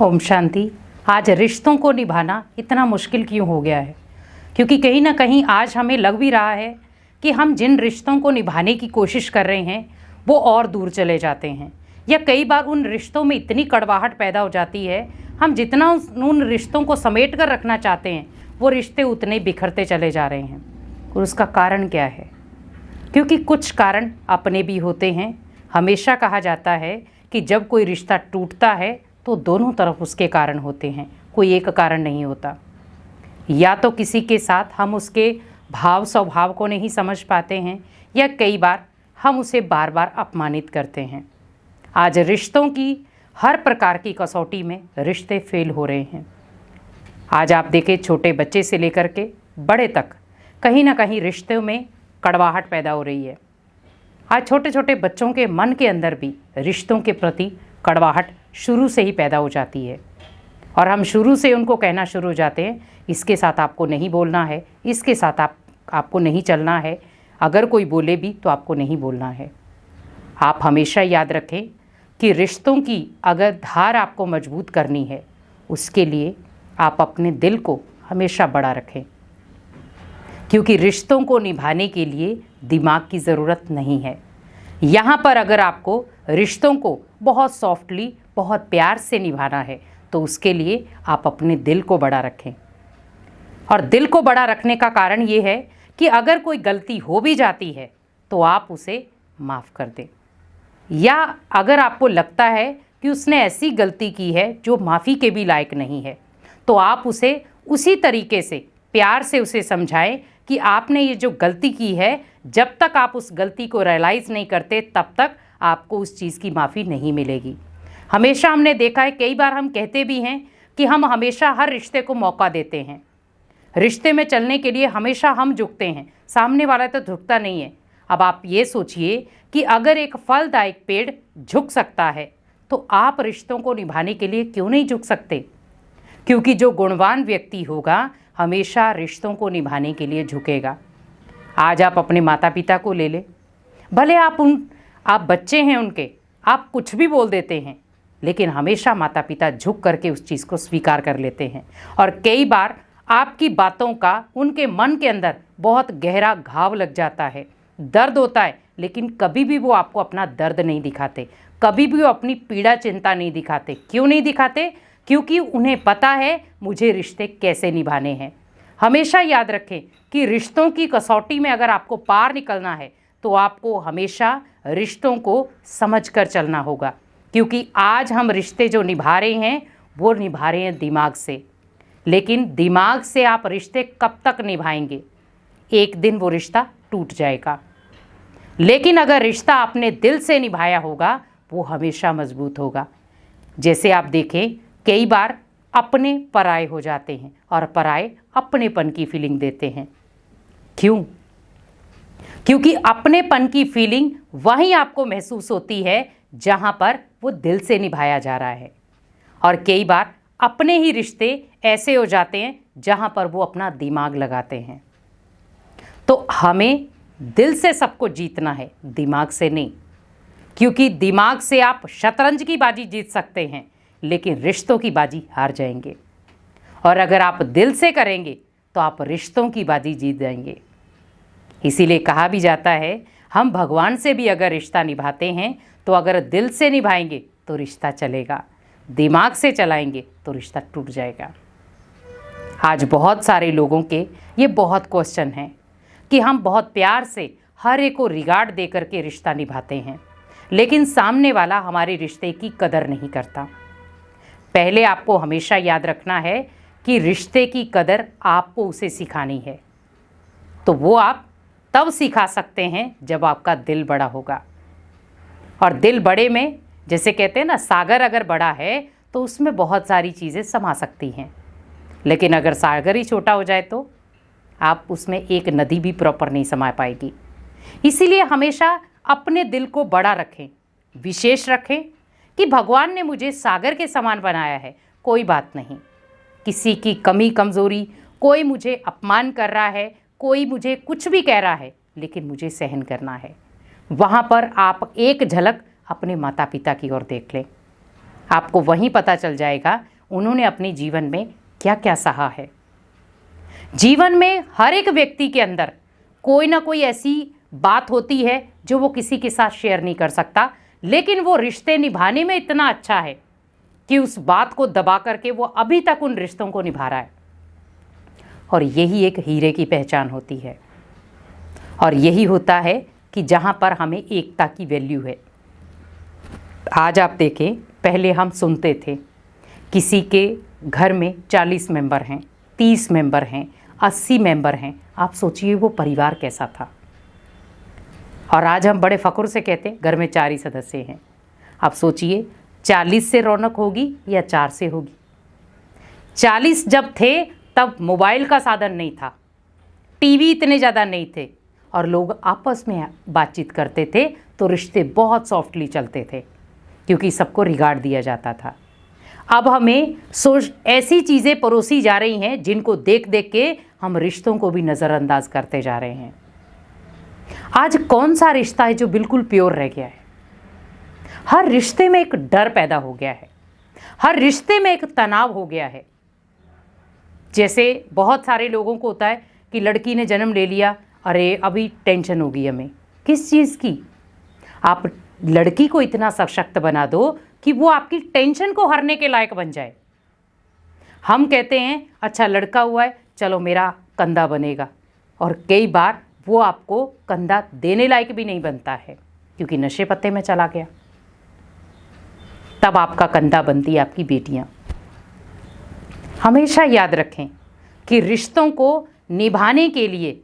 ओम शांति। आज रिश्तों को निभाना इतना मुश्किल क्यों हो गया है? क्योंकि कहीं ना कहीं आज हमें लग भी रहा है कि हम जिन रिश्तों को निभाने की कोशिश कर रहे हैं वो और दूर चले जाते हैं, या कई बार उन रिश्तों में इतनी कड़वाहट पैदा हो जाती है, हम जितना उन रिश्तों को समेट कर रखना चाहते हैं वो रिश्ते उतने बिखरते चले जा रहे हैं। और उसका कारण क्या है? क्योंकि कुछ कारण अपने भी होते हैं। हमेशा कहा जाता है कि जब कोई रिश्ता टूटता है तो दोनों तरफ उसके कारण होते हैं, कोई एक कारण नहीं होता। या तो किसी के साथ हम उसके भाव स्वभाव को नहीं समझ पाते हैं, या कई बार हम उसे बार बार अपमानित करते हैं। आज रिश्तों की हर प्रकार की कसौटी में रिश्ते फेल हो रहे हैं। आज आप देखें, छोटे बच्चे से लेकर के बड़े तक कहीं ना कहीं रिश्तों में कड़वाहट पैदा हो रही है। आज छोटे छोटे बच्चों के मन के अंदर भी रिश्तों के प्रति कड़वाहट शुरू से ही पैदा हो जाती है, और हम शुरू से उनको कहना शुरू हो जाते हैं, इसके साथ आपको नहीं बोलना है, इसके साथ आपको नहीं चलना है, अगर कोई बोले भी तो आपको नहीं बोलना है। आप हमेशा याद रखें कि रिश्तों की अगर धार आपको मजबूत करनी है, उसके लिए आप अपने दिल को हमेशा बड़ा रखें, क्योंकि रिश्तों को निभाने के लिए दिमाग की ज़रूरत नहीं है। यहाँ पर अगर आपको रिश्तों को बहुत सॉफ्टली, बहुत प्यार से निभाना है तो उसके लिए आप अपने दिल को बड़ा रखें। और दिल को बड़ा रखने का कारण ये है कि अगर कोई गलती हो भी जाती है तो आप उसे माफ़ कर दें, या अगर आपको लगता है कि उसने ऐसी गलती की है जो माफ़ी के भी लायक नहीं है, तो आप उसे उसी तरीके से प्यार से उसे समझाएं कि आपने ये जो गलती की है, जब तक आप उस गलती को रियलाइज़ नहीं करते तब तक आपको उस चीज़ की माफ़ी नहीं मिलेगी। हमेशा हमने देखा है, कई बार हम कहते भी हैं कि हम हमेशा हर रिश्ते को मौका देते हैं, रिश्ते में चलने के लिए हमेशा हम झुकते हैं, सामने वाला तो झुकता नहीं है। अब आप ये सोचिए कि अगर एक फलदायक पेड़ झुक सकता है तो आप रिश्तों को निभाने के लिए क्यों नहीं झुक सकते? क्योंकि जो गुणवान व्यक्ति होगा हमेशा रिश्तों को निभाने के लिए झुकेगा। आज आप अपने माता पिता को ले लें, भले आप बच्चे हैं उनके, आप कुछ भी बोल देते हैं, लेकिन हमेशा माता पिता झुक करके उस चीज़ को स्वीकार कर लेते हैं। और कई बार आपकी बातों का उनके मन के अंदर बहुत गहरा घाव लग जाता है, दर्द होता है, लेकिन कभी भी वो आपको अपना दर्द नहीं दिखाते, कभी भी वो अपनी पीड़ा चिंता नहीं दिखाते। क्यों नहीं दिखाते? क्योंकि उन्हें पता है मुझे रिश्ते कैसे निभाने हैं। हमेशा याद रखें कि रिश्तों की कसौटी में अगर आपको पार निकलना है तो आपको हमेशा रिश्तों को समझकर चलना होगा, क्योंकि आज हम रिश्ते जो निभा रहे हैं वो निभा रहे हैं दिमाग से, लेकिन दिमाग से आप रिश्ते कब तक निभाएंगे? एक दिन वो रिश्ता टूट जाएगा। लेकिन अगर रिश्ता आपने दिल से निभाया होगा वो हमेशा मजबूत होगा। जैसे आप देखें, कई बार अपने पराये हो जाते हैं और पराये अपनेपन की फीलिंग देते हैं। क्यों? क्योंकि अपनेपन की फीलिंग वहीं आपको महसूस होती है जहां पर वो दिल से निभाया जा रहा है, और कई बार अपने ही रिश्ते ऐसे हो जाते हैं जहां पर वो अपना दिमाग लगाते हैं। तो हमें दिल से सबको जीतना है, दिमाग से नहीं, क्योंकि दिमाग से आप शतरंज की बाजी जीत सकते हैं लेकिन रिश्तों की बाजी हार जाएंगे, और अगर आप दिल से करेंगे तो आप रिश्तों की बाजी जीत जाएंगे। इसीलिए कहा भी जाता है, हम भगवान से भी अगर रिश्ता निभाते हैं तो अगर दिल से निभाएंगे तो रिश्ता चलेगा, दिमाग से चलाएंगे तो रिश्ता टूट जाएगा। आज बहुत सारे लोगों के ये बहुत क्वेश्चन हैं कि हम बहुत प्यार से हर एक को रिगार्ड दे करके रिश्ता निभाते हैं, लेकिन सामने वाला हमारे रिश्ते की कदर नहीं करता। पहले आपको हमेशा याद रखना है कि रिश्ते की कदर आपको उसे सिखानी है, तो वो आप तब सिखा सकते हैं जब आपका दिल बड़ा होगा। और दिल बड़े में, जैसे कहते हैं ना, सागर अगर बड़ा है तो उसमें बहुत सारी चीज़ें समा सकती हैं, लेकिन अगर सागर ही छोटा हो जाए तो आप उसमें एक नदी भी प्रॉपर नहीं समा पाएगी। इसीलिए हमेशा अपने दिल को बड़ा रखें, विशेष रखें कि भगवान ने मुझे सागर के समान बनाया है, कोई बात नहीं, किसी की कमी कमज़ोरी, कोई मुझे अपमान कर रहा है, कोई मुझे कुछ भी कह रहा है, लेकिन मुझे सहन करना है। वहाँ पर आप एक झलक अपने माता पिता की ओर देख लें, आपको वहीं पता चल जाएगा उन्होंने अपने जीवन में क्या क्या सहा है। जीवन में हर एक व्यक्ति के अंदर कोई ना कोई ऐसी बात होती है जो वो किसी के साथ शेयर नहीं कर सकता, लेकिन वो रिश्ते निभाने में इतना अच्छा है कि उस बात को दबा करके वो अभी तक उन रिश्तों को निभा रहा है। और यही एक हीरे की पहचान होती है, और यही होता है कि जहाँ पर हमें एकता की वैल्यू है। आज आप देखें, पहले हम सुनते थे किसी के घर में 40 मेंबर हैं, 30 मेंबर हैं, 80 मेंबर हैं। आप सोचिए वो परिवार कैसा था। और आज हम बड़े फ़ख्र से कहते हैं घर में 4 ही सदस्य हैं। आप सोचिए 40 से रौनक होगी या 4 से होगी। 40 जब थे तब मोबाइल का साधन नहीं था, टीवी इतने ज़्यादा नहीं थे, और लोग आपस में बातचीत करते थे तो रिश्ते बहुत सॉफ्टली चलते थे क्योंकि सबको रिगार्ड दिया जाता था। अब हमें ऐसी चीज़ें परोसी जा रही हैं जिनको देख देख के हम रिश्तों को भी नज़रअंदाज करते जा रहे हैं। आज कौन सा रिश्ता है जो बिल्कुल प्योर रह गया है? हर रिश्ते में एक डर पैदा हो गया है, हर रिश्ते में एक तनाव हो गया है। जैसे बहुत सारे लोगों को होता है कि लड़की ने जन्म ले लिया, अरे अभी टेंशन होगी हमें। किस चीज़ की? आप लड़की को इतना सशक्त बना दो कि वो आपकी टेंशन को हरने के लायक बन जाए। हम कहते हैं अच्छा लड़का हुआ है, चलो मेरा कंधा बनेगा, और कई बार वो आपको कंधा देने लायक भी नहीं बनता है क्योंकि नशे पत्ते में चला गया। तब आपका कंधा बनती है आपकी बेटियां। हमेशा याद रखें कि रिश्तों को निभाने के लिए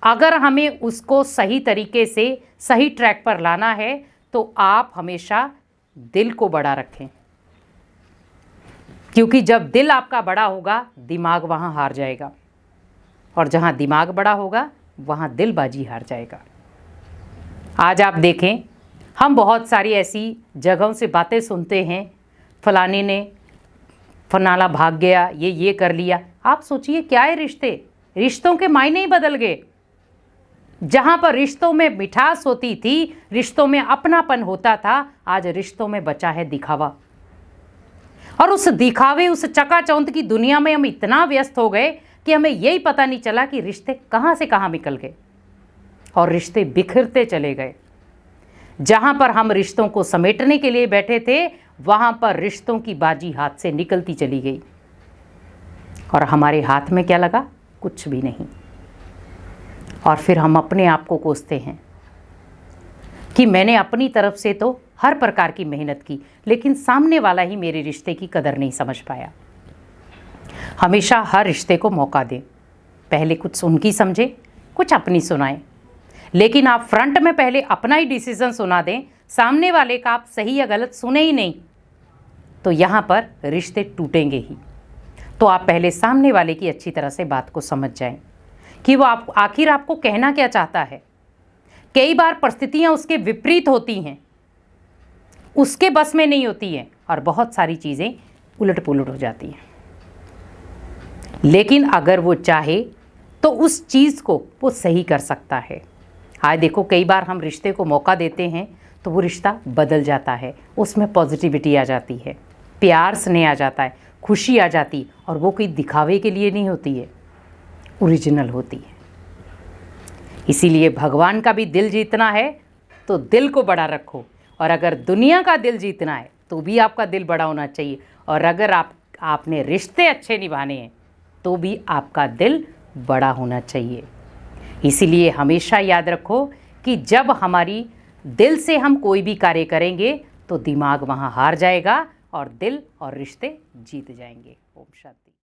अगर हमें उसको सही तरीके से सही ट्रैक पर लाना है तो आप हमेशा दिल को बड़ा रखें, क्योंकि जब दिल आपका बड़ा होगा दिमाग वहाँ हार जाएगा, और जहाँ दिमाग बड़ा होगा वहाँ दिल बाजी हार जाएगा। आज आप देखें, हम बहुत सारी ऐसी जगहों से बातें सुनते हैं, फलाने ने फनाला भाग गया, ये कर लिया। आप सोचिए क्या है रिश्ते? रिश्तों के मायने ही बदल गए। जहाँ पर रिश्तों में मिठास होती थी, रिश्तों में अपनापन होता था, आज रिश्तों में बचा है दिखावा। और उस दिखावे, उस चकाचौंध की दुनिया में हम इतना व्यस्त हो गए कि हमें यही पता नहीं चला कि रिश्ते कहाँ से कहाँ निकल गए और रिश्ते बिखरते चले गए। जहाँ पर हम रिश्तों को समेटने के लिए बैठे थे, वहाँ पर रिश्तों की बाजी हाथ से निकलती चली गई, और हमारे हाथ में क्या लगा? कुछ भी नहीं। और फिर हम अपने आप को कोसते हैं कि मैंने अपनी तरफ से तो हर प्रकार की मेहनत की, लेकिन सामने वाला ही मेरे रिश्ते की कदर नहीं समझ पाया। हमेशा हर रिश्ते को मौका दें, पहले कुछ उनकी समझें, कुछ अपनी सुनाएं, लेकिन आप फ्रंट में पहले अपना ही डिसीजन सुना दें, सामने वाले का आप सही या गलत सुने ही नहीं, तो यहाँ पर रिश्ते टूटेंगे ही। तो आप पहले सामने वाले की अच्छी तरह से बात को समझ जाएं कि वो आखिर आपको कहना क्या चाहता है। कई बार परिस्थितियाँ उसके विपरीत होती हैं, उसके बस में नहीं होती हैं, और बहुत सारी चीज़ें उलट पुलट हो जाती हैं। लेकिन अगर वो चाहे तो उस चीज़ को वो सही कर सकता है। आज देखो, कई बार हम रिश्ते को मौका देते हैं तो वो रिश्ता बदल जाता है, उसमें पॉजिटिविटी आ जाती है, प्यार स्नेह आ जाता है, खुशी आ जाती, और वो कोई दिखावे के लिए नहीं होती है, ओरिजिनल होती है। इसीलिए भगवान का भी दिल जीतना है तो दिल को बड़ा रखो, और अगर दुनिया का दिल जीतना है तो भी आपका दिल बड़ा होना चाहिए, और अगर आपने रिश्ते अच्छे निभाने हैं तो भी आपका दिल बड़ा होना चाहिए। इसीलिए हमेशा याद रखो कि जब हमारी दिल से हम कोई भी कार्य करेंगे तो दिमाग वहाँ हार जाएगा और दिल और रिश्ते जीत जाएंगे। ओम शांति।